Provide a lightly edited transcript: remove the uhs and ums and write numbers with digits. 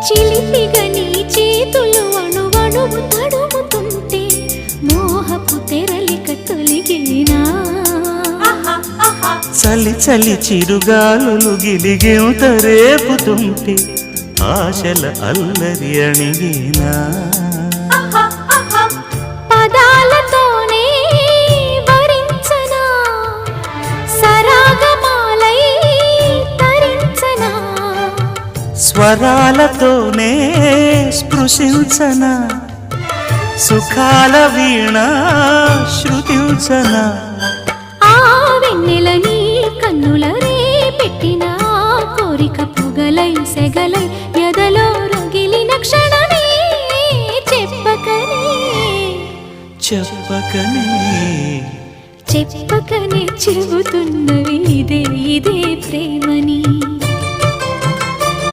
చిలిపిగా నీ చేతులు అణువణువు తడుముతుంటే మోహపు తెరలిక తొలిగేనా చలి చలి చిరుగాలులు గిలిగేంత రేపుతుంటే ఆశల అల్లరి అణిగేనా పదాలతోనే వరించనా సరాగమాలై తరించనా స్వరాలతోనే స్పృశించనా సుఖాల వీణ శృతించనా ఆ వెన్నెల నీ కన్నుల రే పెట్టిన కోరిక పొగలై సెగలై ఎదలో రగిలిన క్షణమే చెప్పకనే చెప్పకనే చెప్పకనే చెబుతున్నవి ఇదే ఇదే ప్రేమని